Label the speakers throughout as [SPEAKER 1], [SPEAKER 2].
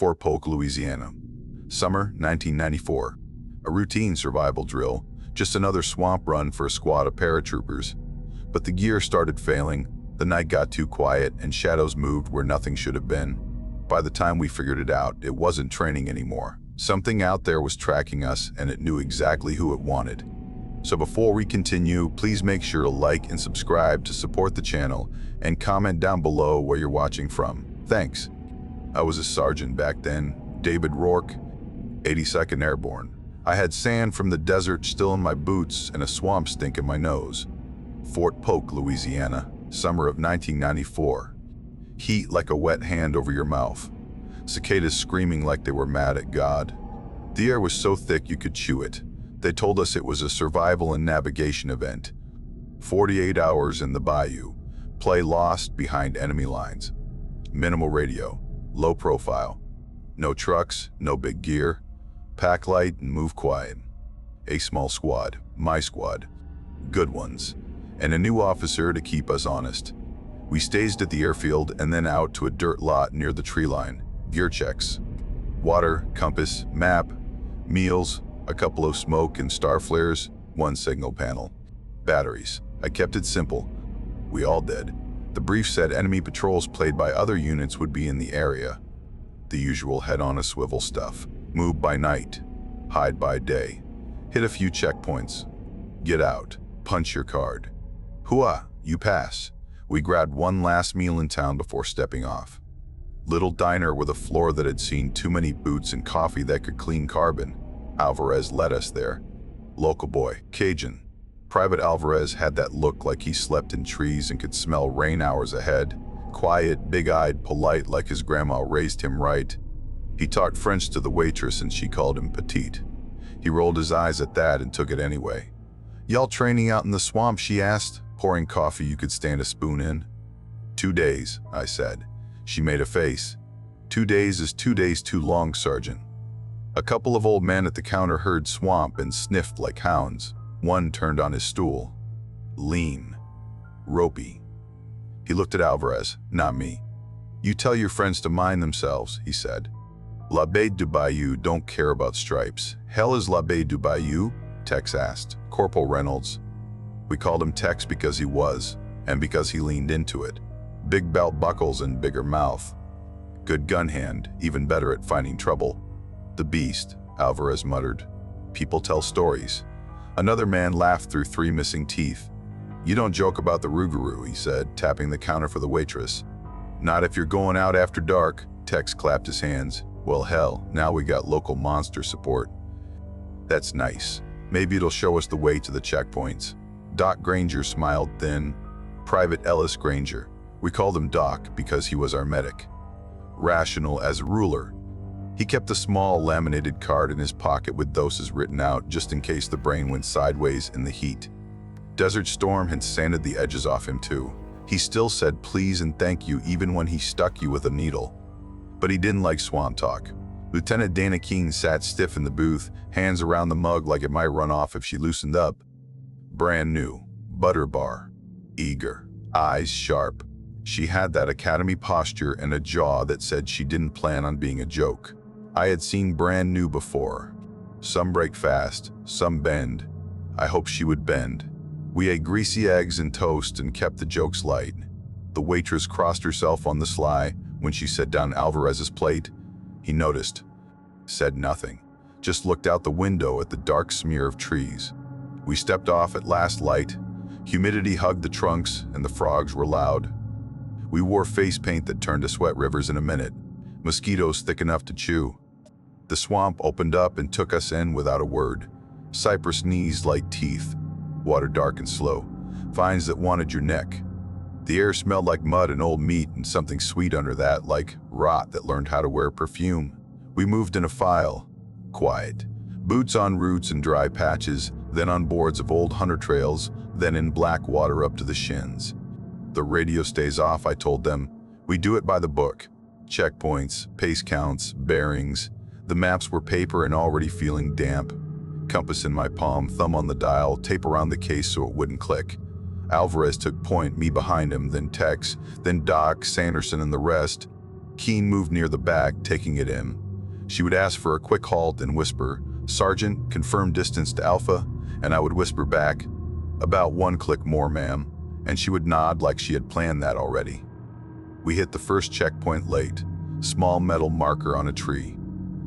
[SPEAKER 1] Fort Polk, Louisiana. Summer 1994. A routine survival drill, just another swamp run for a squad of paratroopers. But the gear started failing, the night got too quiet, and shadows moved where nothing should have been. By the time we figured it out, it wasn't training anymore. Something out there was tracking us, and it knew exactly who it wanted. So before we continue, please make sure to like and subscribe to support the channel, and comment down below where you're watching from. Thanks. I was a sergeant back then, David Rourke, 82nd Airborne. I had sand from the desert still in my boots and a swamp stink in my nose. Fort Polk, Louisiana, summer of 1994. Heat like a wet hand over your mouth. Cicadas screaming like they were mad at God. The air was so thick you could chew it. They told us it was a survival and navigation event. 48 hours in the bayou. Play lost behind enemy lines. Minimal radio. Low profile. No trucks, no big gear. Pack light and move quiet. A small squad. My squad. Good ones. And a new officer to keep us honest. We staged at the airfield and then out to a dirt lot near the tree line. Gear checks. Water, compass, map, meals, a couple of smoke and star flares, one signal panel. Batteries. I kept it simple. We all did. The brief said enemy patrols played by other units would be in the area. The usual head-on-a-swivel stuff. Move by night. Hide by day. Hit a few checkpoints. Get out. Punch your card. Hooah, you pass. We grabbed one last meal in town before stepping off. Little diner with a floor that had seen too many boots and coffee that could clean carbon. Alvarez led us there. Local boy, Cajun. Private Alvarez had that look like he slept in trees and could smell rain hours ahead. Quiet, big-eyed, polite like his grandma raised him right. He talked French to the waitress and she called him petite. He rolled his eyes at that and took it anyway. "Y'all training out in the swamp?" she asked, pouring coffee you could stand a spoon in. 2 days, I said. She made a face. 2 days is 2 days too long, Sergeant. A couple of old men at the counter heard swamp and sniffed like hounds. One turned on his stool. Lean. Ropey. He looked at Alvarez, not me. "You tell your friends to mind themselves," he said. "La Baie du Bayou don't care about stripes." "Hell is La Baie du Bayou?" Tex asked. Corporal Reynolds. We called him Tex because he was, and because he leaned into it. Big belt buckles and bigger mouth. Good gun hand, even better at finding trouble. "The beast," Alvarez muttered. "People tell stories." Another man laughed through 3 missing teeth. "You don't joke about the Rugaroo," he said, tapping the counter for the waitress. "Not if you're going out after dark." Tex clapped his hands. "Well, hell, now we got local monster support." "That's nice. Maybe it'll show us the way to the checkpoints." Doc Granger smiled thin. Private Ellis Granger. We called him Doc because he was our medic. Rational as a ruler. He kept a small laminated card in his pocket with doses written out just in case the brain went sideways in the heat. Desert Storm had sanded the edges off him too. He still said please and thank you even when he stuck you with a needle. But he didn't like swamp talk. Lieutenant Dana King sat stiff in the booth, hands around the mug like it might run off if she loosened up. Brand new. Butter bar. Eager. Eyes sharp. She had that academy posture and a jaw that said she didn't plan on being a joke. I had seen brand new before. Some break fast, some bend. I hoped she would bend. We ate greasy eggs and toast and kept the jokes light. The waitress crossed herself on the sly when she set down Alvarez's plate. He noticed. Said nothing. Just looked out the window at the dark smear of trees. We stepped off at last light. Humidity hugged the trunks and the frogs were loud. We wore face paint that turned to sweat rivers in a minute. Mosquitoes thick enough to chew. The swamp opened up and took us in without a word. Cypress knees like teeth. Water dark and slow. Vines that wanted your neck. The air smelled like mud and old meat and something sweet under that, like rot that learned how to wear perfume. We moved in a file. Quiet. Boots on roots and dry patches, then on boards of old hunter trails, then in black water up to the shins. The radio stays off, I told them. We do it by the book. Checkpoints, pace counts, bearings. The maps were paper and already feeling damp. Compass in my palm, thumb on the dial, tape around the case so it wouldn't click. Alvarez took point, me behind him, then Tex, then Doc, Sanderson, and the rest. Keen moved near the bag, taking it in. She would ask for a quick halt and whisper, "Sergeant, confirm distance to Alpha," and I would whisper back, "About 1 click more, ma'am," and she would nod like she had planned that already. We hit the first checkpoint late, small metal marker on a tree.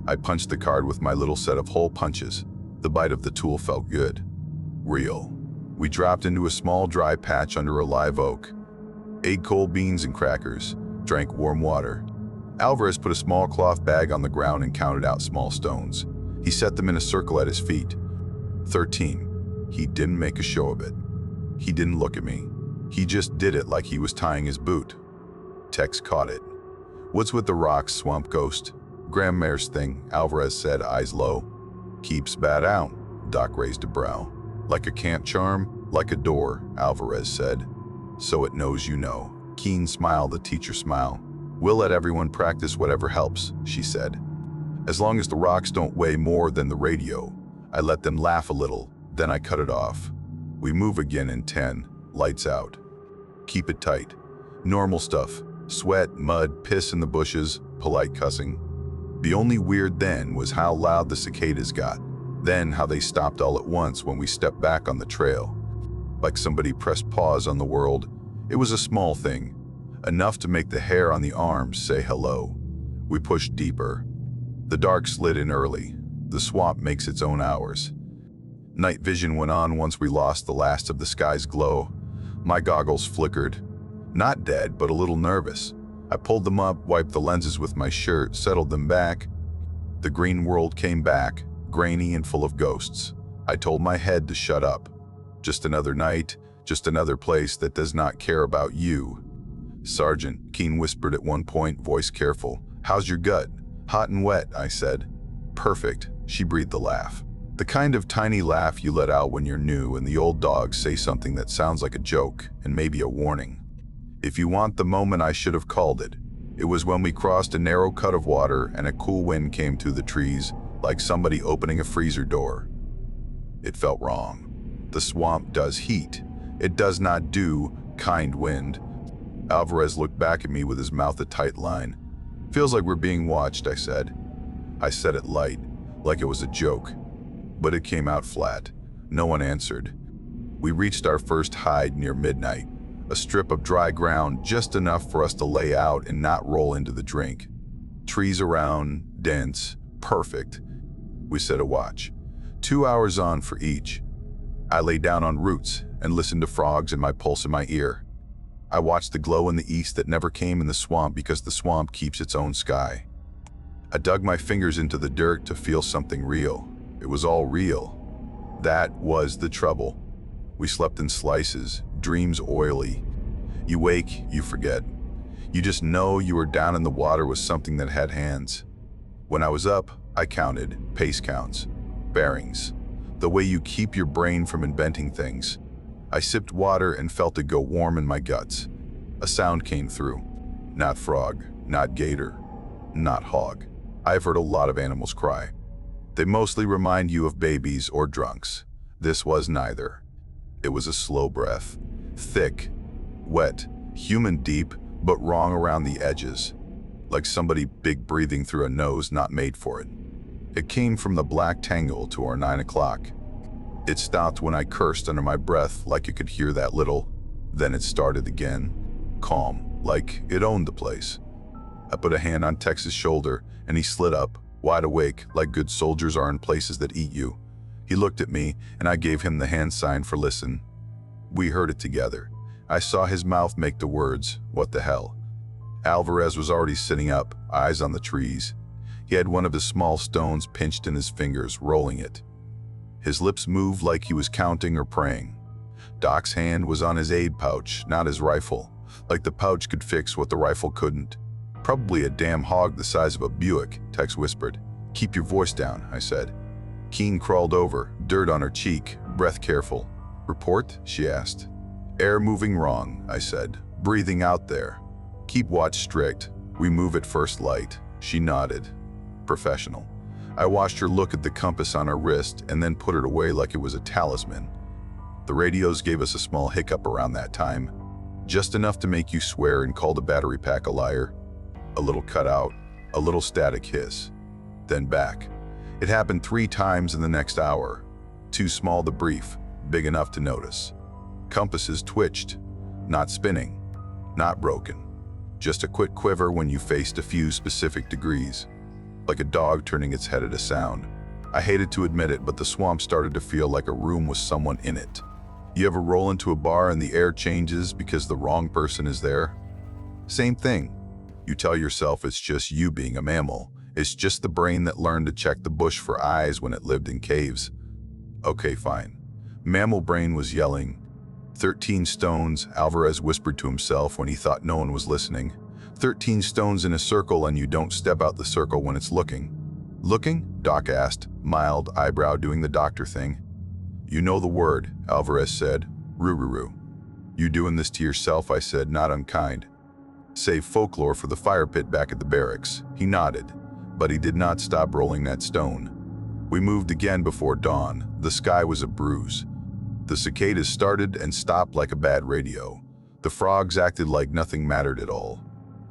[SPEAKER 1] I punched the card with my little set of hole punches. The bite of the tool felt good. Real. We dropped into a small dry patch under a live oak. Ate cold beans and crackers, drank warm water. Alvarez put a small cloth bag on the ground and counted out small stones. He set them in a circle at his feet. 13. He didn't make a show of it. He didn't look at me. He just did it like he was tying his boot. Tex caught it. "What's with the rocks, swamp ghost?" "Grandmare's thing," Alvarez said, eyes low. "Keeps bad out." Doc raised a brow. "Like a cant charm?" "Like a door," Alvarez said. "So it knows you know." Keen smiled, a teacher smile. "We'll let everyone practice whatever helps," she said. "As long as the rocks don't weigh more than the radio." I let them laugh a little, then I cut it off. We move again in 10, lights out. Keep it tight. Normal stuff. Sweat, mud, piss in the bushes, polite cussing. The only weird then was how loud the cicadas got. Then how they stopped all at once when we stepped back on the trail. Like somebody pressed pause on the world. It was a small thing, enough to make the hair on the arms say hello. We pushed deeper. The dark slid in early. The swamp makes its own hours. Night vision went on once we lost the last of the sky's glow. My goggles flickered. Not dead, but a little nervous. I pulled them up, wiped the lenses with my shirt, settled them back. The green world came back, grainy and full of ghosts. I told my head to shut up. Just another night, just another place that does not care about you. "Sergeant," Keen whispered at one point, voice careful. "How's your gut?" "Hot and wet," I said. "Perfect," she breathed a laugh. The kind of tiny laugh you let out when you're new and the old dogs say something that sounds like a joke and maybe a warning. If you want the moment I should have called it, it was when we crossed a narrow cut of water and a cool wind came through the trees, like somebody opening a freezer door. It felt wrong. The swamp does heat. It does not do kind wind. Alvarez looked back at me with his mouth a tight line. "Feels like we're being watched," I said. I said it light, like it was a joke. But it came out flat. No one answered. We reached our first hide near midnight. A strip of dry ground, just enough for us to lay out and not roll into the drink. Trees around, dense, perfect. We set a watch. 2 hours on for each. I lay down on roots and listened to frogs and my pulse in my ear. I watched the glow in the east that never came in the swamp because the swamp keeps its own sky. I dug my fingers into the dirt to feel something real. It was all real. That was the trouble. We slept in slices, dreams oily. You wake, you forget. You just know you were down in the water with something that had hands. When I was up, I counted, pace counts, bearings, the way you keep your brain from inventing things. I sipped water and felt it go warm in my guts. A sound came through. Not frog, not gator, not hog. I've heard a lot of animals cry. They mostly remind you of babies or drunks. This was neither. It was a slow breath, thick, wet, human deep, but wrong around the edges, like somebody big breathing through a nose not made for it. It came from the black tangle to our 9 o'clock. It stopped when I cursed under my breath like you could hear that little. Then it started again, calm, like it owned the place. I put a hand on Tex's shoulder and he slid up, wide awake, like good soldiers are in places that eat you. He looked at me and I gave him the hand sign for listen. We heard it together. I saw his mouth make the words, "What the hell?" Alvarez was already sitting up, eyes on the trees. He had one of his small stones pinched in his fingers, rolling it. His lips moved like he was counting or praying. Doc's hand was on his aid pouch, not his rifle, like the pouch could fix what the rifle couldn't. "Probably a damn hog the size of a Buick," Tex whispered. "Keep your voice down," I said. Keen crawled over, dirt on her cheek, breath careful. "Report?" she asked. "Air moving wrong," I said. "Breathing out there. Keep watch strict. We move at first light." She nodded. Professional. I watched her look at the compass on her wrist and then put it away like it was a talisman. The radios gave us a small hiccup around that time, just enough to make you swear and call the battery pack a liar. A little cutout, a little static hiss. Then back. It happened 3 times in the next hour. Too small to brief, big enough to notice. Compasses twitched, not spinning, not broken. Just a quick quiver when you faced a few specific degrees. Like a dog turning its head at a sound. I hated to admit it, but the swamp started to feel like a room with someone in it. You ever roll into a bar and the air changes because the wrong person is there? Same thing. You tell yourself it's just you being a mammal. It's just the brain that learned to check the bush for eyes when it lived in caves. Okay, fine. Mammal brain was yelling. 13 stones, Alvarez whispered to himself when he thought no one was listening. 13 stones in a circle and you don't step out the circle when it's looking. Looking? Doc asked, mild eyebrow doing the doctor thing. You know the word, Alvarez said. Rugaroo. You doing this to yourself, I said, not unkind. Save folklore for the fire pit back at the barracks. He nodded, but he did not stop rolling that stone. We moved again before dawn. The sky was a bruise. The cicadas started and stopped like a bad radio. The frogs acted like nothing mattered at all.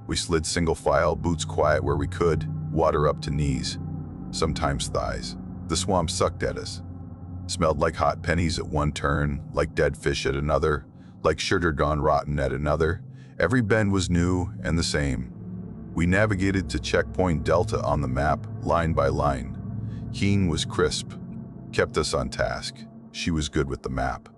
[SPEAKER 1] We slid single file, boots quiet where we could, water up to knees, sometimes thighs. The swamp sucked at us. Smelled like hot pennies at one turn, like dead fish at another, like sugar gone rotten at another. Every bend was new and the same. We navigated to checkpoint Delta on the map, line by line. Keen was crisp, kept us on task. She was good with the map.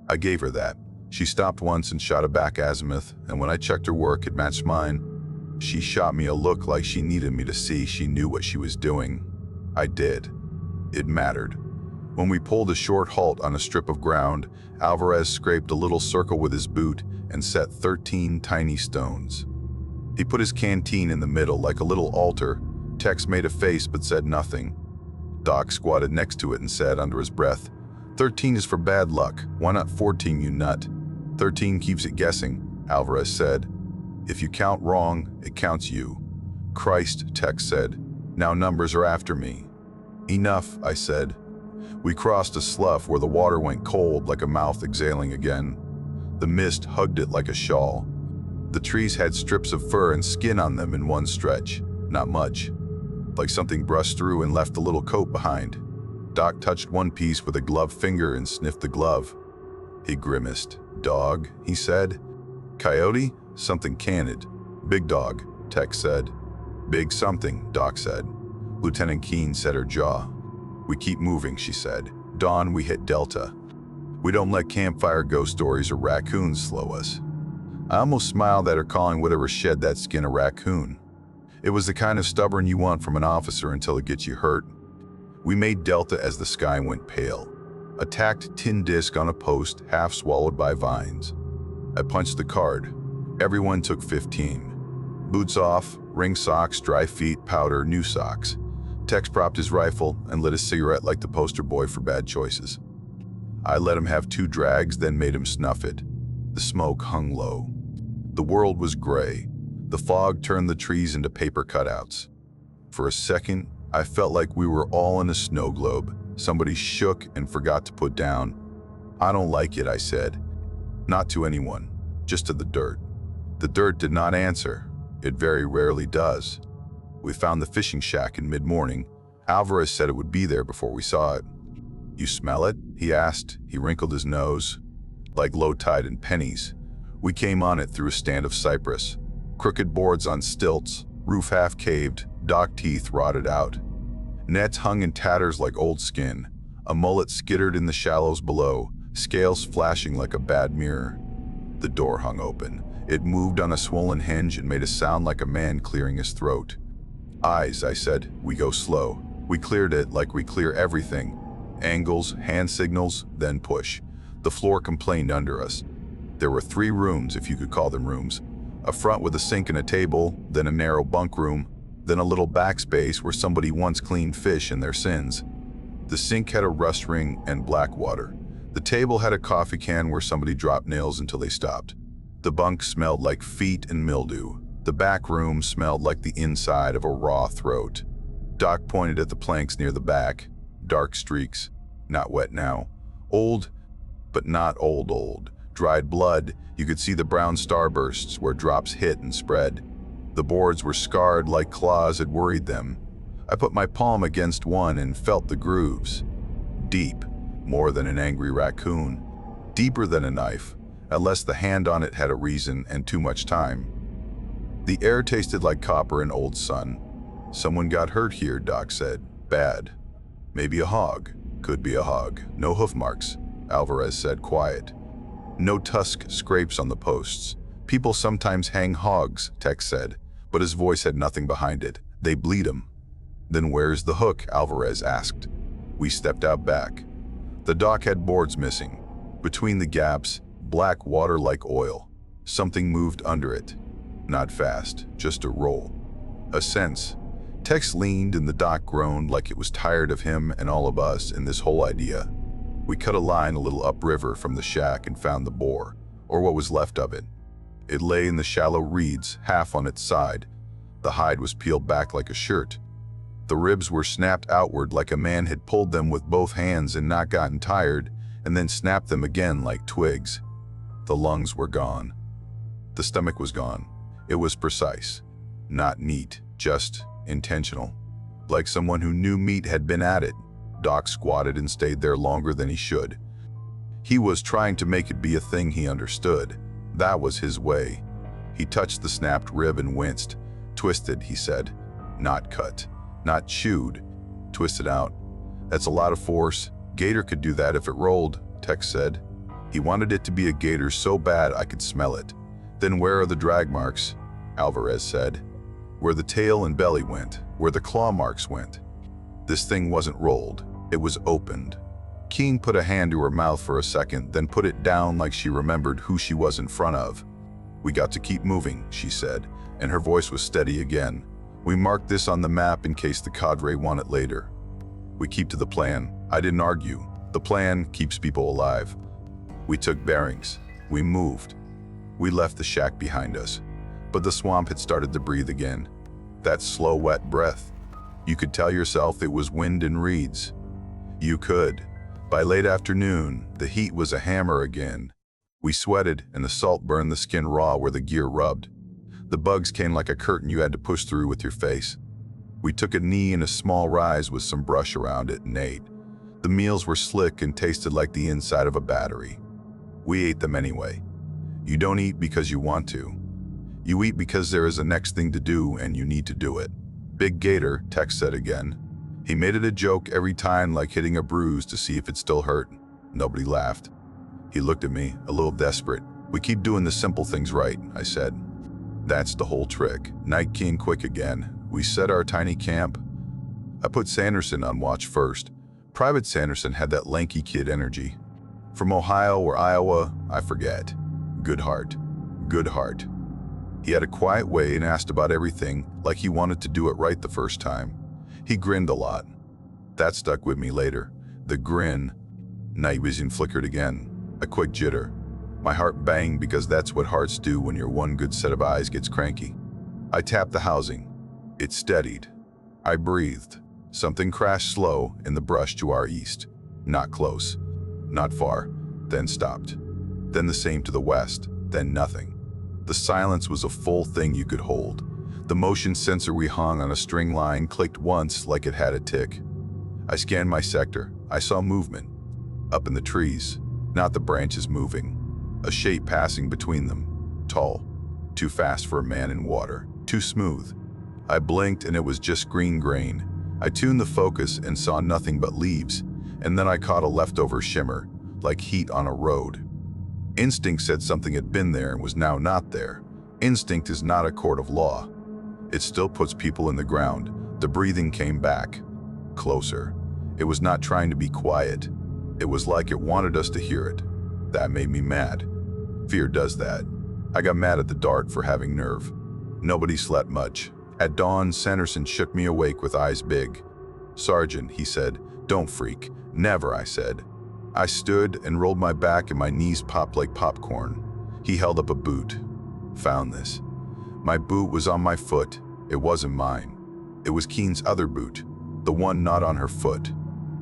[SPEAKER 1] I gave her that. She stopped once and shot a back azimuth, and when I checked her work, it matched mine. She shot me a look like she needed me to see she knew what she was doing. I did. It mattered. When we pulled a short halt on a strip of ground, Alvarez scraped a little circle with his boot and set 13 tiny stones. He put his canteen in the middle like a little altar. Tex made a face but said nothing. Doc squatted next to it and said under his breath, 13 is for bad luck. Why not 14, you nut? 13 keeps it guessing, Alvarez said. If you count wrong, it counts you. Christ, Tex said. Now numbers are after me. Enough, I said. We crossed a slough where the water went cold like a mouth exhaling again. The mist hugged it like a shawl. The trees had strips of fur and skin on them in one stretch. Not much. Like something brushed through and left a little coat behind. Doc touched one piece with a gloved finger and sniffed the glove. He grimaced. Dog, he said. Coyote? Something cannid. Big dog, Tex said. Big something, Doc said. Lieutenant Keene set her jaw. We keep moving, she said. Dawn, we hit Delta. We don't let campfire ghost stories or raccoons slow us. I almost smiled at her calling whatever shed that skin a raccoon. It was the kind of stubborn you want from an officer until it gets you hurt. We made Delta as the sky went pale. A tacked tin disc on a post, half swallowed by vines. I punched the card. Everyone took 15. Boots off, ring socks, dry feet, powder, new socks. Tex propped his rifle and lit a cigarette like the poster boy for bad choices. I let him have 2 drags, then made him snuff it. The smoke hung low. The world was gray. The fog turned the trees into paper cutouts. For a second, I felt like we were all in a snow globe. Somebody shook and forgot to put down. I don't like it, I said. Not to anyone, just to the dirt. The dirt did not answer. It very rarely does. We found the fishing shack in mid-morning. Alvarez said it would be there before we saw it. You smell it? He asked. He wrinkled his nose. Like low tide and pennies. We came on it through a stand of cypress. Crooked boards on stilts, roof half caved, dock teeth rotted out. Nets hung in tatters like old skin. A mullet skittered in the shallows below, scales flashing like a bad mirror. The door hung open. It moved on a swollen hinge and made a sound like a man clearing his throat. Eyes, I said. We go slow. We cleared it like we clear everything. Angles, hand signals, then push. The floor complained under us. There were 3 rooms, if you could call them rooms. A front with a sink and a table, then a narrow bunk room, then a little backspace where somebody once cleaned fish in their sins. The sink had a rust ring and black water. The table had a coffee can where somebody dropped nails until they stopped. The bunk smelled like feet and mildew. The back room smelled like the inside of a raw throat. Doc pointed at the planks near the back. Dark streaks. Not wet now. Old, but not old. Dried blood. You could see the brown starbursts where drops hit and spread. The boards were scarred like claws had worried them. I put my palm against one and felt the grooves. Deep, more than an angry raccoon. Deeper than a knife, unless the hand on it had a reason and too much time. The air tasted like copper and old sun. Someone got hurt here, Doc said. Bad. Maybe a hog. Could be a hog. No hoof marks, Alvarez said, quiet. No tusk scrapes on the posts. People sometimes hang hogs, Tex said, but his voice had nothing behind it. They bleed 'em. Then where's the hook? Alvarez asked. We stepped out back. The dock had boards missing. Between the gaps, black water like oil. Something moved under it. Not fast, just a roll. A sense. Tex leaned and the dock groaned like it was tired of him and all of us and this whole idea. We cut a line a little upriver from the shack and found the boar, or what was left of it. It lay in the shallow reeds, half on its side. The hide was peeled back like a shirt. The ribs were snapped outward like a man had pulled them with both hands and not gotten tired, and then snapped them again like twigs. The lungs were gone. The stomach was gone. It was precise. Not neat, just intentional. Like someone who knew meat had been at it. Doc squatted and stayed there longer than he should. He was trying to make it be a thing he understood. That was his way. He touched the snapped rib and winced. Twisted, he said. Not cut. Not chewed. Twisted out. That's a lot of force. Gator could do that if it rolled, Tex said. He wanted it to be a gator so bad I could smell it. Then where are the drag marks? Alvarez said. Where the tail and belly went, where the claw marks went. This thing wasn't rolled. It was opened. Keene put a hand to her mouth for a second, then put it down like she remembered who she was in front of. We got to keep moving, she said, and her voice was steady again. We marked this on the map in case the cadre want it later. We keep to the plan. I didn't argue. The plan keeps people alive. We took bearings. We moved. We left the shack behind us. But the swamp had started to breathe again. That slow, wet breath. You could tell yourself it was wind and reeds. You could. By late afternoon, the heat was a hammer again. We sweated, and the salt burned the skin raw where the gear rubbed. The bugs came like a curtain you had to push through with your face. We took a knee in a small rise with some brush around it and ate. The meals were slick and tasted like the inside of a battery. We ate them anyway. You don't eat because you want to. You eat because there is a next thing to do and you need to do it. Big gator, Tex said again. He made it a joke every time, like hitting a bruise to see if it still hurt. Nobody laughed. He looked at me, a little desperate. We keep doing the simple things right, I said. That's the whole trick. Night came quick again. We set our tiny camp. I put Sanderson on watch first. Private Sanderson had that lanky kid energy. From Ohio or Iowa, I forget. Good heart. Good heart. He had a quiet way and asked about everything, like he wanted to do it right the first time. He grinned a lot. That stuck with me later. The grin. Night vision flickered again. A quick jitter. My heart banged because that's what hearts do when your one good set of eyes gets cranky. I tapped the housing. It steadied. I breathed. Something crashed slow in the brush to our east. Not close. Not far. Then stopped. Then the same to the west. Then nothing. The silence was a full thing you could hold. The motion sensor we hung on a string line clicked once like it had a tick. I scanned my sector. I saw movement. Up in the trees. Not the branches moving. A shape passing between them. Tall. Too fast for a man in water. Too smooth. I blinked and it was just green grain. I tuned the focus and saw nothing but leaves, and then I caught a leftover shimmer, like heat on a road. Instinct said something had been there and was now not there. Instinct is not a court of law. It still puts people in the ground. The breathing came back. Closer. It was not trying to be quiet. It was like it wanted us to hear it. That made me mad. Fear does that. I got mad at the dart for having nerve. Nobody slept much. At dawn, Sanderson shook me awake with eyes big. Sergeant, he said, don't freak. Never, I said. I stood and rolled my back and my knees popped like popcorn. He held up a boot. Found this. My boot was on my foot. It wasn't mine. It was Keene's other boot, the one not on her foot.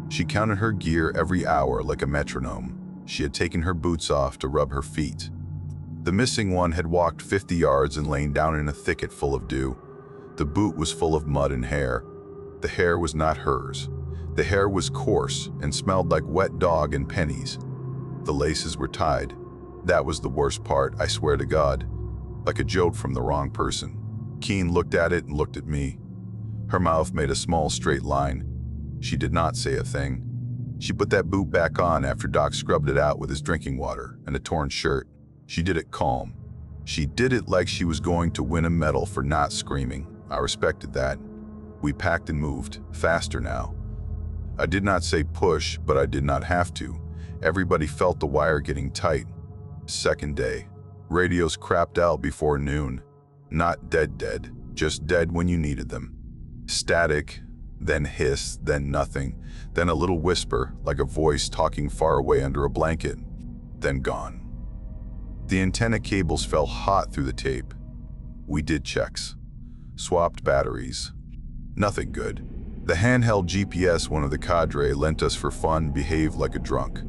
[SPEAKER 1] She counted her gear every hour like a metronome. She had taken her boots off to rub her feet. The missing one had walked 50 yards and lain down in a thicket full of dew. The boot was full of mud and hair. The hair was not hers. The hair was coarse and smelled like wet dog and pennies. The laces were tied. That was the worst part, I swear to God. Like a joke from the wrong person. Keen looked at it and looked at me. Her mouth made a small straight line. She did not say a thing. She put that boot back on after Doc scrubbed it out with his drinking water and a torn shirt. She did it calm. She did it like she was going to win a medal for not screaming. I respected that. We packed and moved, faster now. I did not say push, but I did not have to. Everybody felt the wire getting tight. Second day. Radios crapped out before noon. Not dead, just dead when you needed them. Static, then hiss, then nothing, then a little whisper like a voice talking far away under a blanket, then gone. The antenna cables fell hot through the tape. We did checks. Swapped batteries. Nothing good. The handheld GPS one of the cadre lent us for fun behaved like a drunk.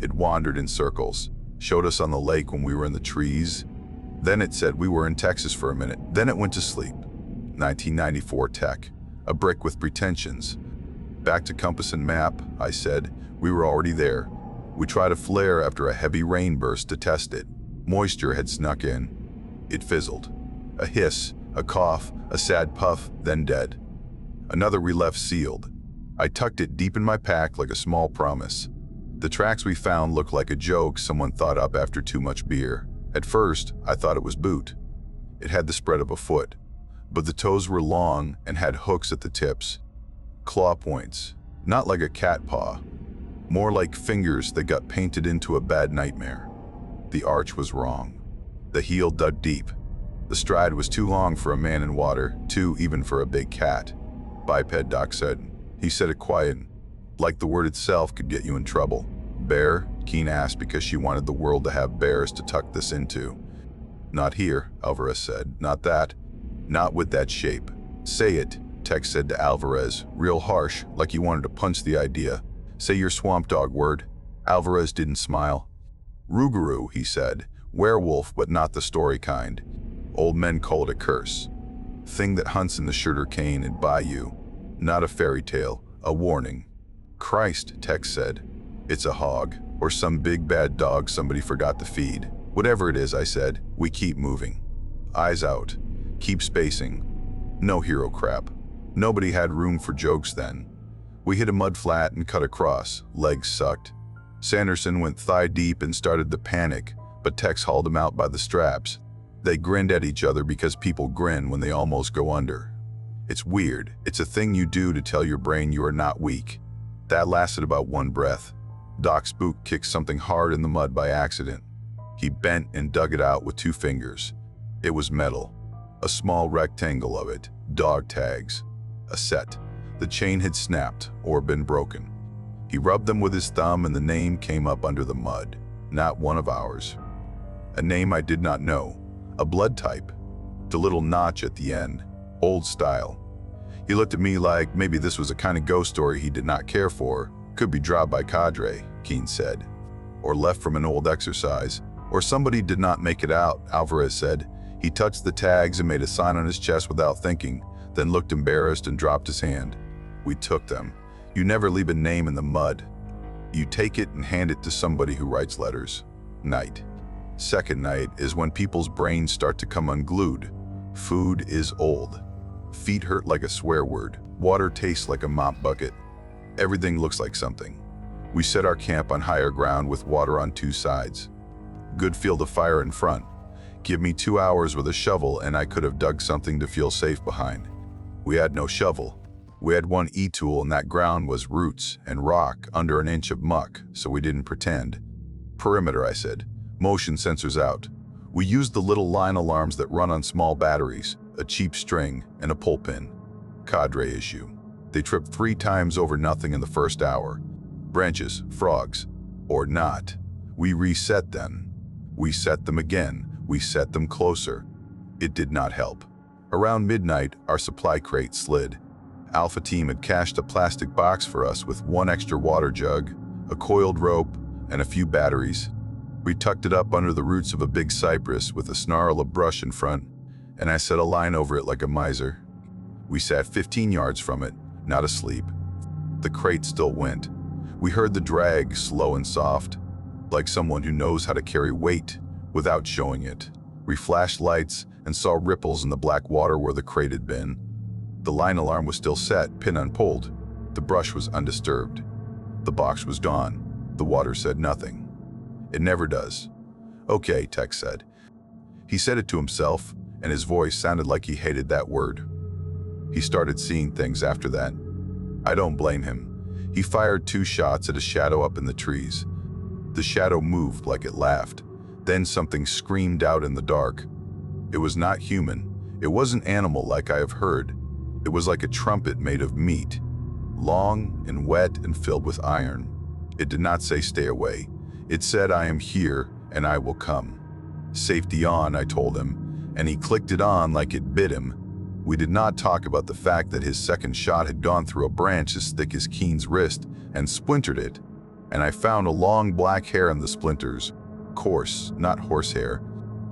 [SPEAKER 1] It wandered in circles, showed us on the lake when we were in the trees. Then it said we were in Texas for a minute. Then it went to sleep. 1994 tech. A brick with pretensions. Back to compass and map, I said. We were already there. We tried a flare after a heavy rain burst to test it. Moisture had snuck in. It fizzled. A hiss, a cough, a sad puff, then dead. Another we left sealed. I tucked it deep in my pack like a small promise. The tracks we found looked like a joke someone thought up after too much beer. At first, I thought it was boot. It had the spread of a foot, but the toes were long and had hooks at the tips. Claw points, not like a cat paw, more like fingers that got painted into a bad nightmare. The arch was wrong. The heel dug deep. The stride was too long for a man in water, too even for a big cat. Biped, Doc said. He said it quiet, like the word itself could get you in trouble. Bear? Keen asked because she wanted the world to have bears to tuck this into. Not here, Alvarez said. Not that. Not with that shape. Say it, Tex said to Alvarez, real harsh, like he wanted to punch the idea. Say your swamp dog word. Alvarez didn't smile. Rugaroo, he said. Werewolf, but not the story kind. Old men call it a curse. Thing that hunts in the sugar cane and bayou. Not a fairy tale, a warning. Christ, Tex said. It's a hog, or some big bad dog somebody forgot to feed. Whatever it is, I said, we keep moving. Eyes out. Keep spacing. No hero crap. Nobody had room for jokes then. We hit a mud flat and cut across. Legs sucked. Sanderson went thigh deep and started to panic, but Tex hauled him out by the straps. They grinned at each other because people grin when they almost go under. It's weird. It's a thing you do to tell your brain you are not weak. That lasted about one breath. Doc's boot kicked something hard in the mud by accident. He bent and dug it out with 2 fingers. It was metal. A small rectangle of it. Dog tags. A set. The chain had snapped or been broken. He rubbed them with his thumb and the name came up under the mud. Not one of ours. A name I did not know. A blood type. The little notch at the end. Old style. He looked at me like maybe this was a kind of ghost story he did not care for. Could be dropped by cadre, Keen said. Or left from an old exercise. Or somebody did not make it out, Alvarez said. He touched the tags and made a sign on his chest without thinking, then looked embarrassed and dropped his hand. We took them. You never leave a name in the mud. You take it and hand it to somebody who writes letters. Night. Second night is when people's brains start to come unglued. Food is old. Feet hurt like a swear word. Water tastes like a mop bucket. Everything looks like something. We set our camp on higher ground with water on 2 sides. Good field of fire in front. Give me 2 hours with a shovel and I could have dug something to feel safe behind. We had no shovel. We had one e-tool and that ground was roots and rock under an inch of muck, so we didn't pretend. Perimeter, I said. Motion sensors out. We used the little line alarms that run on small batteries, a cheap string, and a pull pin. Cadre issue. They tripped 3 times over nothing in the first hour. Branches, frogs, or not. We reset them. We set them again. We set them closer. It did not help. Around midnight, our supply crate slid. Alpha Team had cached a plastic box for us with 1 extra water jug, a coiled rope, and a few batteries. We tucked it up under the roots of a big cypress with a snarl of brush in front, and I set a line over it like a miser. We sat 15 yards from it, not asleep. The crate still went. We heard the drag, slow and soft, like someone who knows how to carry weight without showing it. We flashed lights and saw ripples in the black water where the crate had been. The line alarm was still set, pin unpulled. The brush was undisturbed. The box was gone. The water said nothing. It never does. Okay, Tex said. He said it to himself, and his voice sounded like he hated that word. He started seeing things after that. I don't blame him. He fired 2 shots at a shadow up in the trees. The shadow moved like it laughed. Then something screamed out in the dark. It was not human. It wasn't animal like I have heard. It was like a trumpet made of meat, long and wet and filled with iron. It did not say stay away. It said, I am here and I will come. Safety on, I told him, and he clicked it on like it bit him. We did not talk about the fact that his second shot had gone through a branch as thick as Keen's wrist and splintered it, and I found a long black hair in the splinters. Coarse, not horsehair,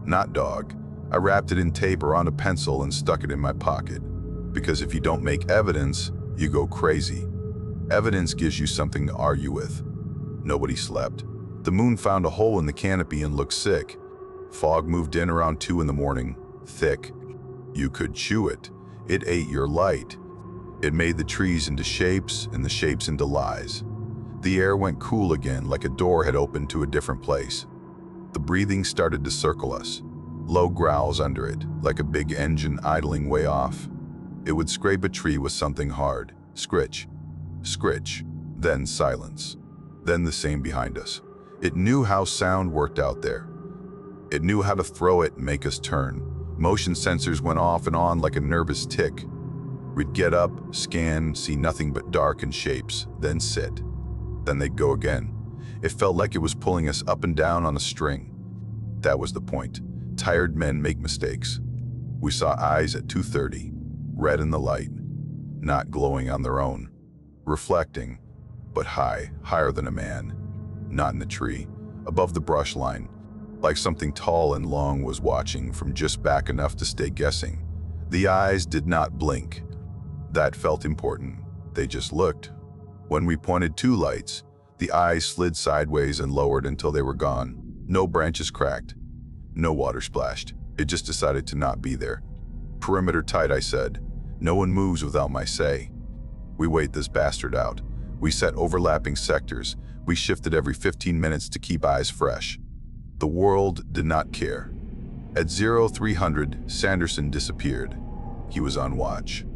[SPEAKER 1] not dog. I wrapped it in tape or on a pencil and stuck it in my pocket. Because if you don't make evidence, you go crazy. Evidence gives you something to argue with. Nobody slept. The moon found a hole in the canopy and looked sick. Fog moved in around 2 in the morning, thick. You could chew it. It ate your light. It made the trees into shapes and the shapes into lies. The air went cool again, like a door had opened to a different place. The breathing started to circle us. Low growls under it, like a big engine idling way off. It would scrape a tree with something hard. Scritch. Scritch. Then silence. Then the same behind us. It knew how sound worked out there. It knew how to throw it and make us turn. Motion sensors went off and on like a nervous tick. We'd get up, scan, see nothing but dark and shapes, then sit. Then they'd go again. It felt like it was pulling us up and down on a string. That was the point. Tired men make mistakes. We saw eyes at 2:30, red in the light, not glowing on their own, reflecting, but high, higher than a man, not in the tree, above the brush line, like something tall and long was watching from just back enough to stay guessing. The eyes did not blink. That felt important. They just looked. When we pointed 2 lights, the eyes slid sideways and lowered until they were gone. No branches cracked. No water splashed. It just decided to not be there. Perimeter tight, I said. No one moves without my say. We wait this bastard out. We set overlapping sectors. We shifted every 15 minutes to keep eyes fresh. The world did not care. At 0300, Sanderson disappeared. He was on watch.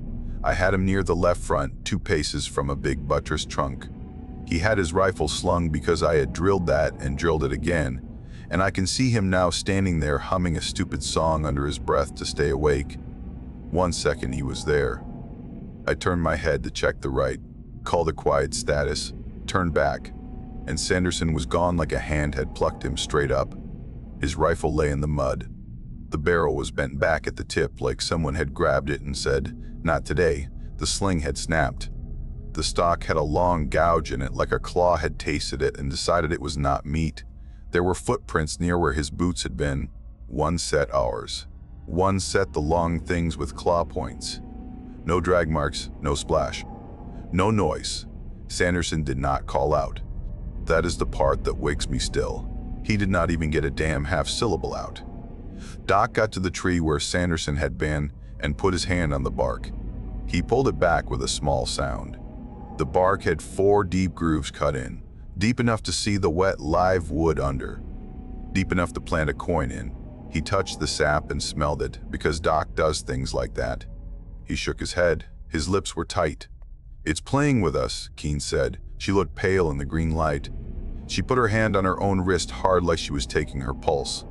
[SPEAKER 1] I had him near the left front, 2 paces from a big buttress trunk. He had his rifle slung because I had drilled that and drilled it again, and I can see him now standing there humming a stupid song under his breath to stay awake. 1 second he was there. I turned my head to check the right, called a quiet status, turned back, and Sanderson was gone like a hand had plucked him straight up. His rifle lay in the mud. The barrel was bent back at the tip like someone had grabbed it and said, "Not today." The sling had snapped. The stock had a long gouge in it like a claw had tasted it and decided it was not meat. There were footprints near where his boots had been. 1 set ours. 1 set the long things with claw points. No drag marks, no splash. No noise. Sanderson did not call out. That is the part that wakes me still. He did not even get a damn half-syllable out. Doc got to the tree where Sanderson had been and put his hand on the bark. He pulled it back with a small sound. The bark had 4 deep grooves cut in, deep enough to see the wet live wood under, deep enough to plant a coin in. He touched the sap and smelled it because Doc does things like that. He shook his head. His lips were tight. "It's playing with us," Keen said. She looked pale in the green light. She put her hand on her own wrist hard like she was taking her pulse.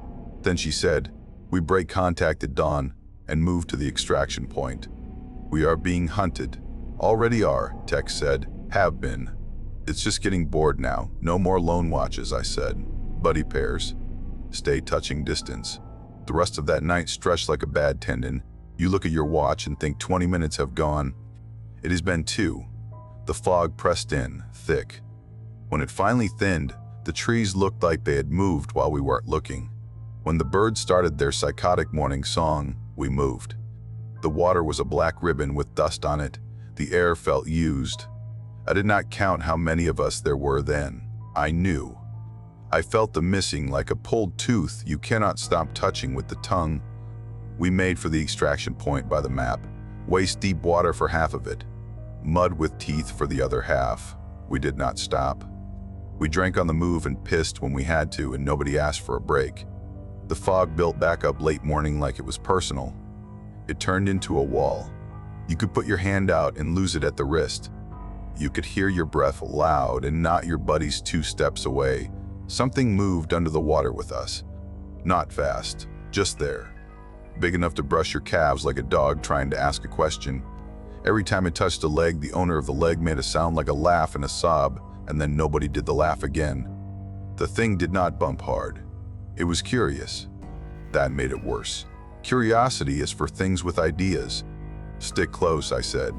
[SPEAKER 1] Then she said, "We break contact at dawn and move to the extraction point. We are being hunted." "Already are," Tex said. "Have been. It's just getting bored now. No more lone watches," I said. "Buddy pairs. Stay touching distance." The rest of that night stretched like a bad tendon. You look at your watch and think 20 minutes have gone. It has been 2. The fog pressed in, thick. When it finally thinned, The trees looked like they had moved while we weren't looking. When the birds started their psychotic morning song, we moved. The water was a black ribbon with dust on it. The air felt used. I did not count how many of us there were then. I knew. I felt the missing like a pulled tooth you cannot stop touching with the tongue. We made for the extraction point by the map. Waist-deep water for half of it. Mud with teeth for the other half. We did not stop. We drank on the move and pissed when we had to, and nobody asked for a break. The fog built back up late morning like it was personal. It turned into a wall. You could put your hand out and lose it at the wrist. You could hear your breath loud and not your buddies 2 steps away. Something moved under the water with us. Not fast, just there. Big enough to brush your calves like a dog trying to ask a question. Every time it touched a leg, the owner of the leg made a sound like a laugh and a sob, and then nobody did the laugh again. The thing did not bump hard. It was curious. That made it worse. Curiosity is for things with ideas. Stick close, I said.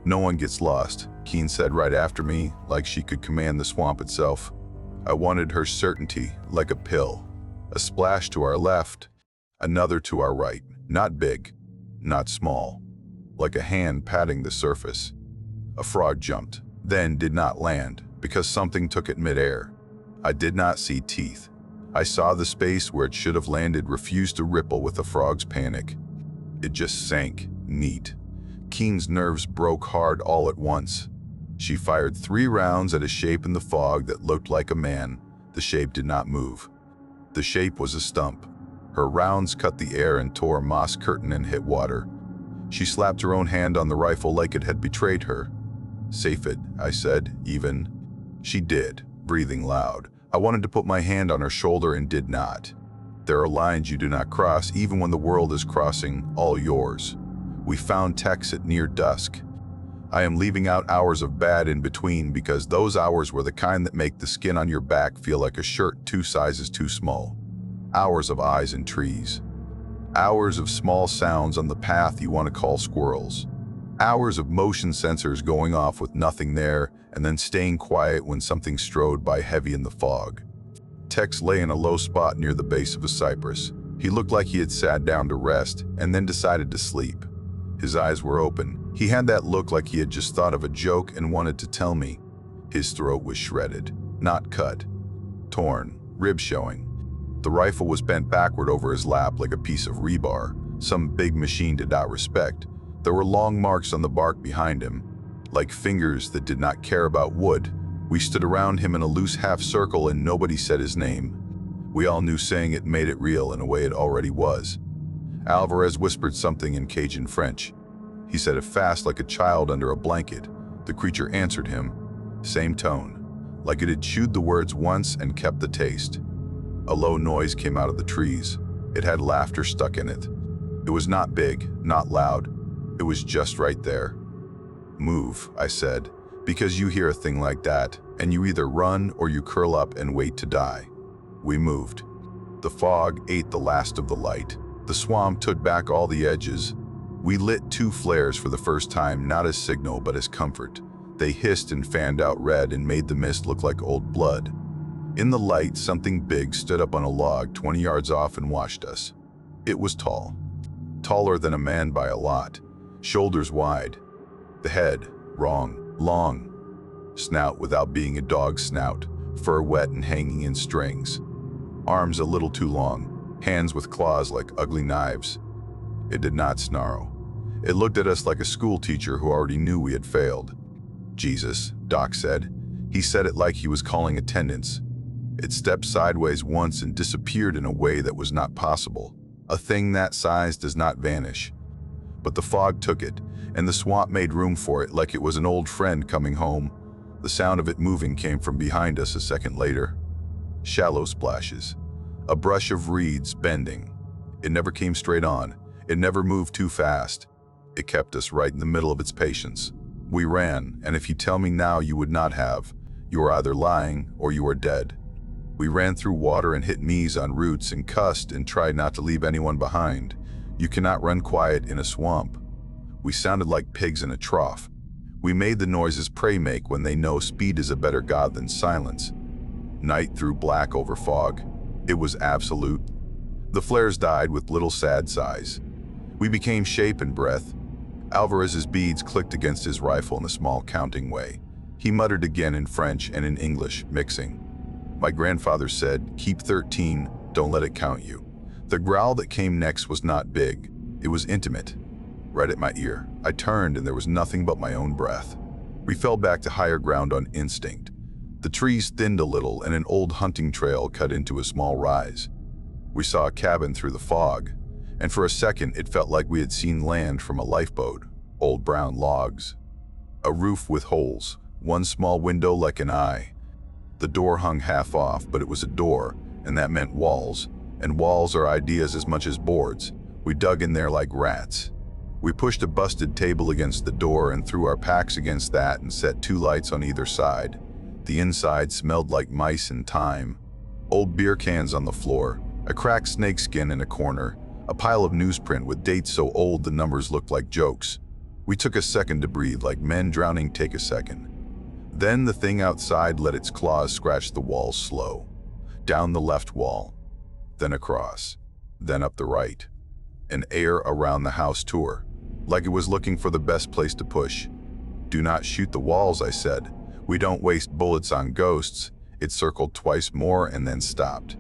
[SPEAKER 1] No one gets lost, Keen said right after me, like she could command the swamp itself. I wanted her certainty, like a pill. A splash to our left, another to our right. Not big, not small. Like a hand patting the surface. A frog jumped, then did not land, because something took it midair. I did not see teeth. I saw the space where it should have landed refuse to ripple with the frog's panic. It just sank, neat. Keen's nerves broke hard all at once. She fired 3 rounds at a shape in the fog that looked like a man. The shape did not move. The shape was a stump. Her rounds cut the air and tore a moss curtain and hit water. She slapped her own hand on the rifle like it had betrayed her. "Safe it," I said, even. She did, breathing loud. I wanted to put my hand on her shoulder and did not. There are lines you do not cross, even when the world is crossing, all yours. We found Tex at near dusk. I am leaving out hours of bad in between because those hours were the kind that make the skin on your back feel like a shirt 2 sizes too small. Hours of eyes and trees. Hours of small sounds on the path you want to call squirrels. Hours of motion sensors going off with nothing there and then staying quiet when something strode by heavy in the fog. Tex lay in a low spot near the base of a cypress. He looked like he had sat down to rest and then decided to sleep. His eyes were open. He had that look like he had just thought of a joke and wanted to tell me. His throat was shredded, not cut. Torn, ribs showing. The rifle was bent backward over his lap like a piece of rebar, some big machine did not respect. There were long marks on the bark behind him, like fingers that did not care about wood. We stood around him in a loose half circle and nobody said his name. We all knew saying it made it real in a way it already was. Alvarez whispered something in Cajun French. He said it fast like a child under a blanket. The creature answered him. Same tone, like it had chewed the words once and kept the taste. A low noise came out of the trees. It had laughter stuck in it. It was not big, not loud. It was just right there. Move, I said, because you hear a thing like that, and you either run or you curl up and wait to die. We moved. The fog ate the last of the light. The swamp took back all the edges. We lit 2 flares for the first time, not as signal, but as comfort. They hissed and fanned out red and made the mist look like old blood. In the light, something big stood up on a log 20 yards off and watched us. It was tall. Taller than a man by a lot. Shoulders wide. The head, wrong, long. Snout without being a dog's snout. Fur wet and hanging in strings. Arms a little too long. Hands with claws like ugly knives. It did not snarl. It looked at us like a school teacher who already knew we had failed. "Jesus," Doc said. He said it like he was calling attendance. It stepped sideways once and disappeared in a way that was not possible. A thing that size does not vanish. But the fog took it, and the swamp made room for it like it was an old friend coming home. The sound of it moving came from behind us a second later. Shallow splashes. A brush of reeds bending. It never came straight on. It never moved too fast. It kept us right in the middle of its patience. We ran, and if you tell me now you would not have, you are either lying or you are dead. We ran through water and hit knees on roots and cussed and tried not to leave anyone behind. You cannot run quiet in a swamp. We sounded like pigs in a trough. We made the noises prey make when they know speed is a better god than silence. Night threw black over fog. It was absolute. The flares died with little sad sighs. We became shape and breath. Alvarez's beads clicked against his rifle in a small counting way. He muttered again in French and in English, mixing. My grandfather said, "Keep 13, don't let it count you." The growl that came next was not big. It was intimate. Right at my ear. I turned and there was nothing but my own breath. We fell back to higher ground on instinct. The trees thinned a little and an old hunting trail cut into a small rise. We saw a cabin through the fog, and for a second it felt like we had seen land from a lifeboat. Old brown logs. A roof with holes, one small window like an eye. The door hung half off, but it was a door, and that meant walls. And walls are ideas as much as boards. We dug in there like rats. We pushed a busted table against the door and threw our packs against that and set 2 lights on either side. The inside smelled like mice and thyme. Old beer cans on the floor, a cracked snakeskin in a corner, a pile of newsprint with dates so old the numbers looked like jokes. We took a second to breathe, like men drowning take a second. Then the thing outside let its claws scratch the walls slow. Down the left wall, then across, then up the right. An air around the house tour, like it was looking for the best place to push. "Do not shoot the walls," I said. "We don't waste bullets on ghosts." It circled twice more and then stopped.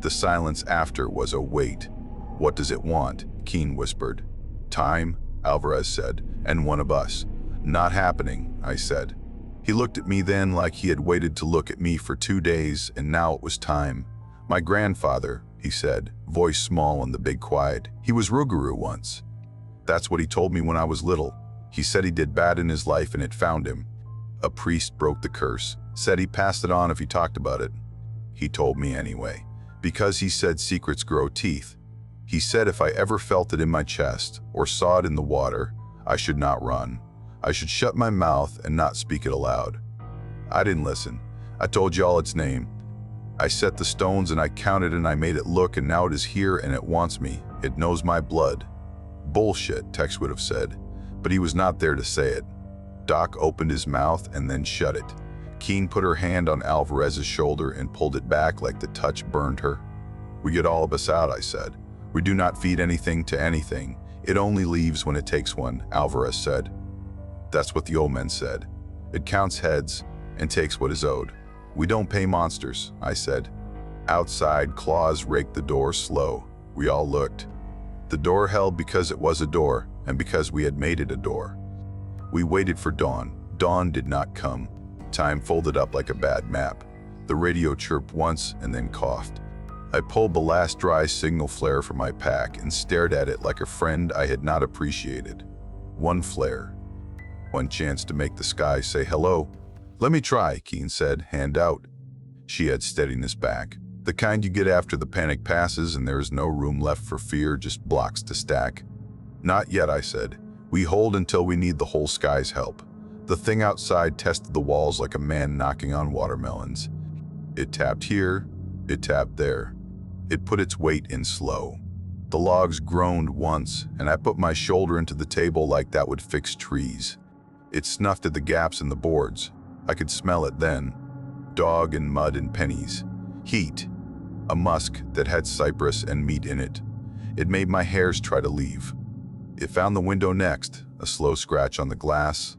[SPEAKER 1] The silence after was a wait. "What does it want?" Keen whispered. "Time," Alvarez said, "and one of us." "Not happening," I said. He looked at me then like he had waited to look at me for 2 days, and now it was time. "My grandfather," he said, voice small and the big quiet. "He was Rugaroo once. That's what he told me when I was little. He said he did bad in his life and it found him. A priest broke the curse, said he passed it on if he talked about it. He told me anyway, because he said secrets grow teeth. He said if I ever felt it in my chest or saw it in the water, I should not run. I should shut my mouth and not speak it aloud. I didn't listen. I told y'all its name. I set the stones and I counted and I made it look, and now it is here and it wants me. It knows my blood." "Bullshit," Tex would have said, but he was not there to say it. Doc opened his mouth and then shut it. Keen put her hand on Alvarez's shoulder and pulled it back like the touch burned her. "We get all of us out," I said. "We do not feed anything to anything. It only leaves when it takes one," Alvarez said. "That's what the old men said. It counts heads and takes what is owed. We don't pay monsters," I said. Outside, claws raked the door slow. We all looked. The door held because it was a door, and because we had made it a door. We waited for dawn. Dawn did not come. Time folded up like a bad map. The radio chirped once and then coughed. I pulled the last dry signal flare from my pack and stared at it like a friend I had not appreciated. One flare. One chance to make the sky say hello. "Let me try," Keen said, hand out. She had steadiness back. The kind you get after the panic passes and there is no room left for fear, just blocks to stack. "Not yet," I said. "We hold until we need the whole sky's help." The thing outside tested the walls like a man knocking on watermelons. It tapped here, it tapped there. It put its weight in slow. The logs groaned once, and I put my shoulder into the table like that would fix trees. It snuffed at the gaps in the boards. I could smell it then. Dog and mud and pennies. Heat. A musk that had cypress and meat in it. It made my hairs try to leave. It found the window next, a slow scratch on the glass.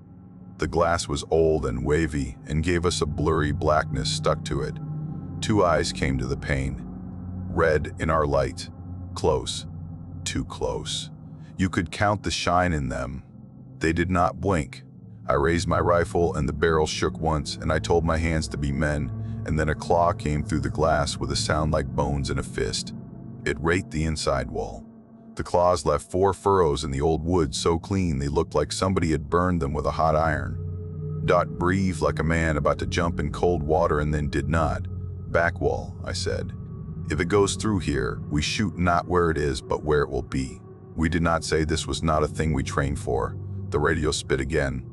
[SPEAKER 1] The glass was old and wavy and gave us a blurry blackness stuck to it. 2 eyes came to the pane. Red in our light. Close. Too close. You could count the shine in them. They did not blink. I raised my rifle and the barrel shook once, and I told my hands to be men, and then a claw came through the glass with a sound like bones in a fist. It raked the inside wall. The claws left 4 furrows in the old wood so clean they looked like somebody had burned them with a hot iron. Dot breathed like a man about to jump in cold water and then did not. "Back wall," I said. "If it goes through here, we shoot not where it is but where it will be." We did not say this was not a thing we trained for. The radio spit again.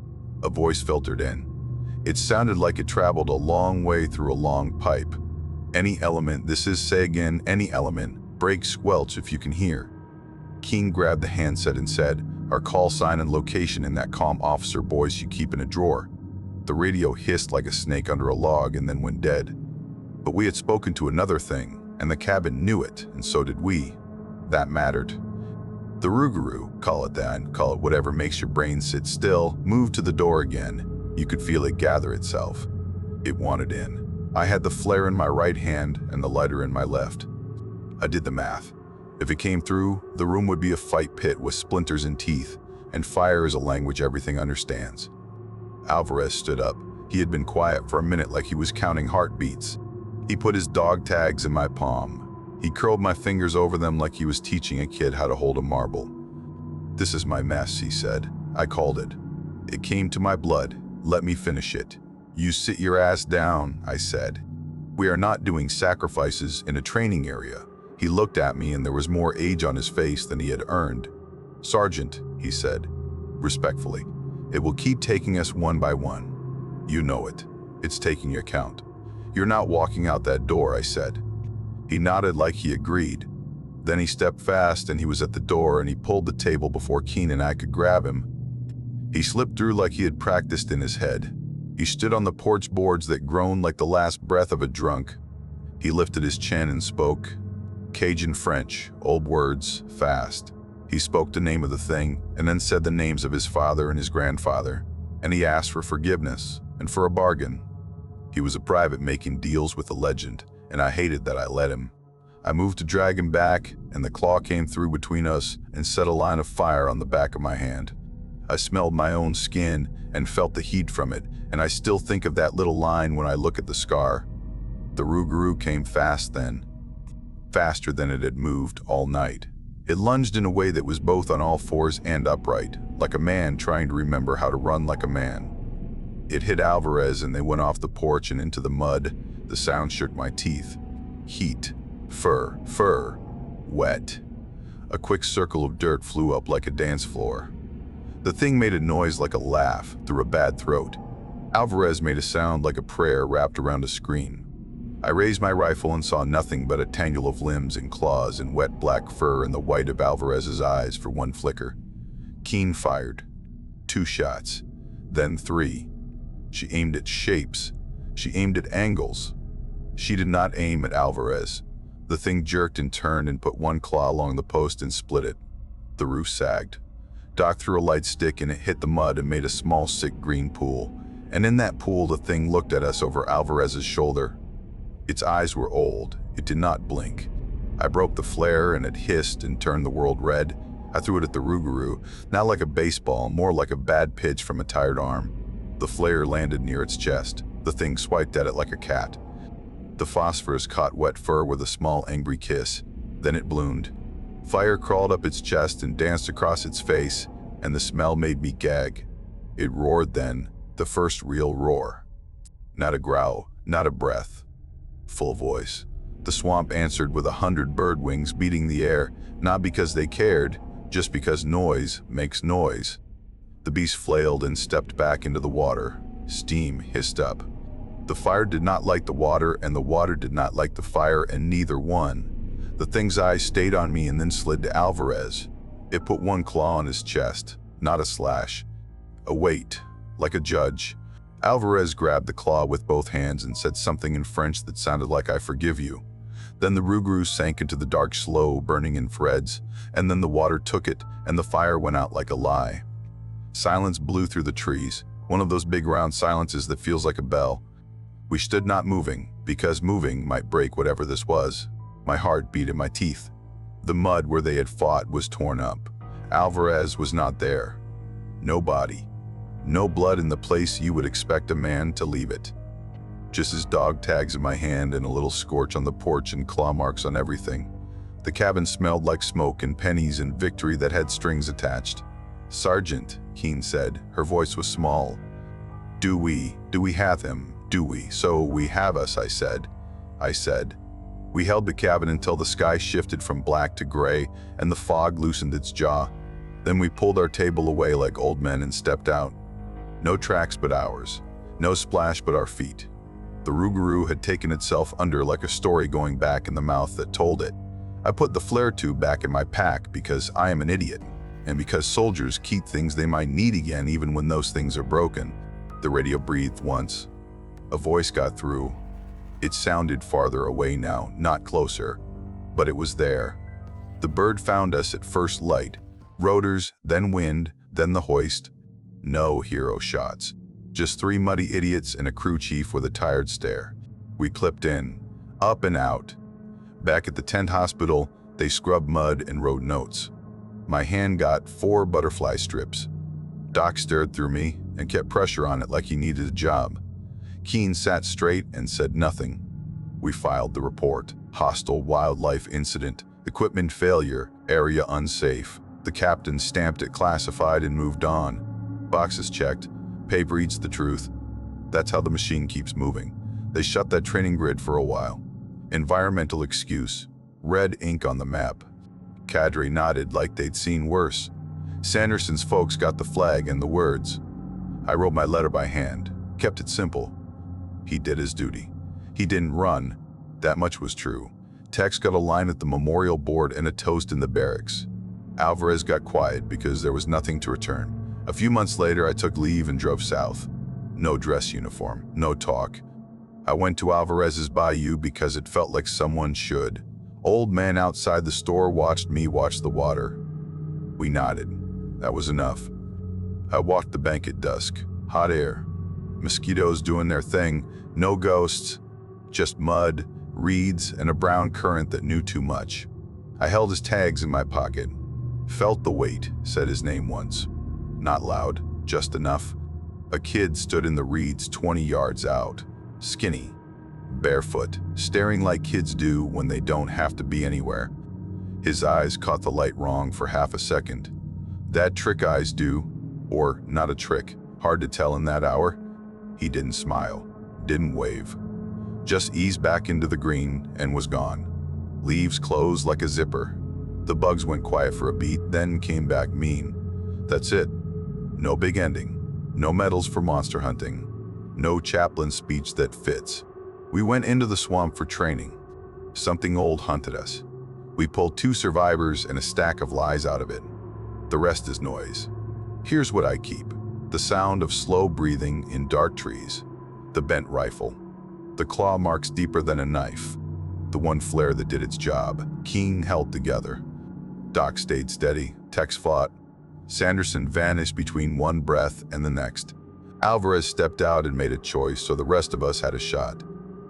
[SPEAKER 1] A voice filtered in. It sounded like it traveled a long way through a long pipe. "Any element, this is, say again, any element, break squelch if you can hear." King grabbed the handset and said, "Our call sign and location in that calm officer voice you keep in a drawer." The radio hissed like a snake under a log and then went dead. But we had spoken to another thing, and the cabin knew it, and so did we. That mattered. The Rugaroo, call it that, call it whatever makes your brain sit still, moved to the door again. You could feel it gather itself. It wanted in. I had the flare in my right hand and the lighter in my left. I did the math. If it came through, the room would be a fight pit with splinters and teeth, and fire is a language everything understands. Alvarez stood up. He had been quiet for a minute like he was counting heartbeats. He put his dog tags in my palm. He curled my fingers over them like he was teaching a kid how to hold a marble. "This is my mess," he said. "I called it. It came to my blood. Let me finish it." "You sit your ass down," I said. "We are not doing sacrifices in a training area." He looked at me and there was more age on his face than he had earned. "Sergeant," he said, respectfully, "it will keep taking us one by one. You know it. It's taking your count. You're not walking out that door," I said. He nodded like he agreed. Then he stepped fast and he was at the door and he pulled the table before Keen and I could grab him. He slipped through like he had practiced in his head. He stood on the porch boards that groaned like the last breath of a drunk. He lifted his chin and spoke. Cajun French, old words, fast. He spoke the name of the thing and then said the names of his father and his grandfather. And he asked for forgiveness and for a bargain. He was a private making deals with a legend, and I hated that I let him. I moved to drag him back, and the claw came through between us and set a line of fire on the back of my hand. I smelled my own skin and felt the heat from it, and I still think of that little line when I look at the scar. The Rugaroo came fast then, faster than it had moved all night. It lunged in a way that was both on all fours and upright, like a man trying to remember how to run like a man. It hit Alvarez and they went off the porch and into the mud. The sound shook my teeth. Heat, fur, wet. A quick circle of dirt flew up like a dance floor. The thing made a noise like a laugh through a bad throat. Alvarez made a sound like a prayer wrapped around a screen. I raised my rifle and saw nothing but a tangle of limbs and claws and wet black fur and the white of Alvarez's eyes for one flicker. Keen fired. 2 shots. Then 3. She aimed at shapes. She aimed at angles. She did not aim at Alvarez. The thing jerked and turned and put one claw along the post and split it. The roof sagged. Doc threw a light stick and it hit the mud and made a small sick green pool. And in that pool the thing looked at us over Alvarez's shoulder. Its eyes were old. It did not blink. I broke the flare and it hissed and turned the world red. I threw it at the Rugaroo, not like a baseball, more like a bad pitch from a tired arm. The flare landed near its chest. The thing swiped at it like a cat. The phosphorus caught wet fur with a small angry kiss. Then it bloomed. Fire crawled up its chest and danced across its face, and the smell made me gag. It roared then, the first real roar. Not a growl, not a breath. Full voice. The swamp answered with 100 bird wings beating the air, not because they cared, just because noise makes noise. The beast flailed and stepped back into the water. Steam hissed up. The fire did not light the water, and the water did not light the fire, and neither one. The thing's eyes stayed on me and then slid to Alvarez. It put one claw on his chest, not a slash. A weight, like a judge. Alvarez grabbed the claw with both hands and said something in French that sounded like "I forgive you." Then the Rugaroo sank into the dark slow, burning in threads, and then the water took it, and the fire went out like a lie. Silence blew through the trees, one of those big round silences that feels like a bell. We stood not moving, because moving might break whatever this was. My heart beat in my teeth. The mud where they had fought was torn up. Alvarez was not there. No body. No blood in the place you would expect a man to leave it. Just his dog tags in my hand and a little scorch on the porch and claw marks on everything. The cabin smelled like smoke and pennies and victory that had strings attached. "Sergeant," Keen said. Her voice was small. Do we have him? Do we? So we have us," I said. We held the cabin until the sky shifted from black to gray and the fog loosened its jaw. Then we pulled our table away like old men and stepped out. No tracks but ours. No splash but our feet. The Rugaroo had taken itself under like a story going back in the mouth that told it. I put the flare tube back in my pack because I am an idiot, and because soldiers keep things they might need again even when those things are broken. The radio breathed once. A voice got through. It sounded farther away now, not closer, but it was there. The bird found us at first light. Rotors, then wind, then the hoist. No hero shots. Just 3 muddy idiots and a crew chief with a tired stare. We clipped in, up and out. Back at the tent hospital, they scrubbed mud and wrote notes. My hand got 4 butterfly strips. Doc stared through me and kept pressure on it like he needed a job. Keene sat straight and said nothing. We filed the report. Hostile wildlife incident, equipment failure, area unsafe. The captain stamped it classified and moved on. Boxes checked, paper reads the truth. That's how the machine keeps moving. They shut that training grid for a while. Environmental excuse, red ink on the map. Cadre nodded like they'd seen worse. Sanderson's folks got the flag and the words. I wrote my letter by hand, kept it simple. He did his duty. He didn't run. That much was true. Tex got a line at the memorial board and a toast in the barracks. Alvarez got quiet because there was nothing to return. A few months later, I took leave and drove south. No dress uniform, no talk. I went to Alvarez's Bayou because it felt like someone should. Old man outside the store watched me watch the water. We nodded. That was enough. I walked the bank at dusk. Hot air. Mosquitoes doing their thing. No ghosts. Just mud, reeds, and a brown current that knew too much. I held his tags in my pocket. Felt the weight, said his name once. Not loud, just enough. A kid stood in the reeds 20 yards out. Skinny, barefoot, staring like kids do when they don't have to be anywhere. His eyes caught the light wrong for half a second. That trick eyes do, or not a trick, hard to tell in that hour. He didn't smile, didn't wave. Just eased back into the green and was gone. Leaves closed like a zipper. The bugs went quiet for a beat, then came back mean. That's it. No big ending. No medals for monster hunting. No chaplain speech that fits. We went into the swamp for training. Something old hunted us. We pulled 2 survivors and a stack of lies out of it. The rest is noise. Here's what I keep. The sound of slow breathing in dark trees. The bent rifle. The claw marks deeper than a knife. The one flare that did its job. Keene held together. Doc stayed steady. Tex fought. Sanderson vanished between one breath and the next. Alvarez stepped out and made a choice, so the rest of us had a shot.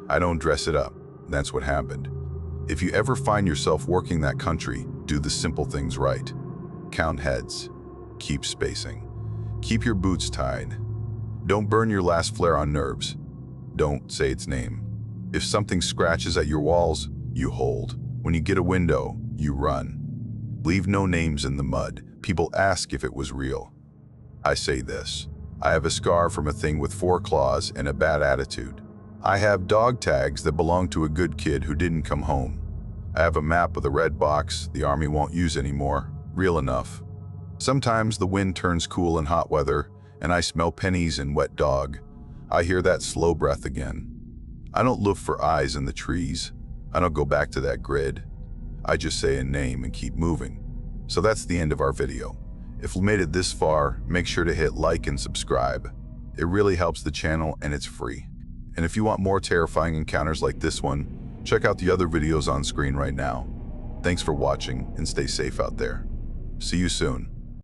[SPEAKER 1] I don't dress it up. That's what happened. If you ever find yourself working that country, do the simple things right. Count heads. Keep spacing. Keep your boots tied. Don't burn your last flare on nerves. Don't say its name. If something scratches at your walls, you hold. When you get a window, you run. Leave no names in the mud. People ask if it was real. I say this. I have a scar from a thing with 4 claws and a bad attitude. I have dog tags that belong to a good kid who didn't come home. I have a map with a red box the army won't use anymore. Real enough. Sometimes the wind turns cool in hot weather, and I smell pennies and wet dog. I hear that slow breath again. I don't look for eyes in the trees. I don't go back to that grid. I just say a name and keep moving. So that's the end of our video. If you made it this far, make sure to hit like and subscribe. It really helps the channel and it's free. And if you want more terrifying encounters like this one, check out the other videos on screen right now. Thanks for watching and stay safe out there. See you soon.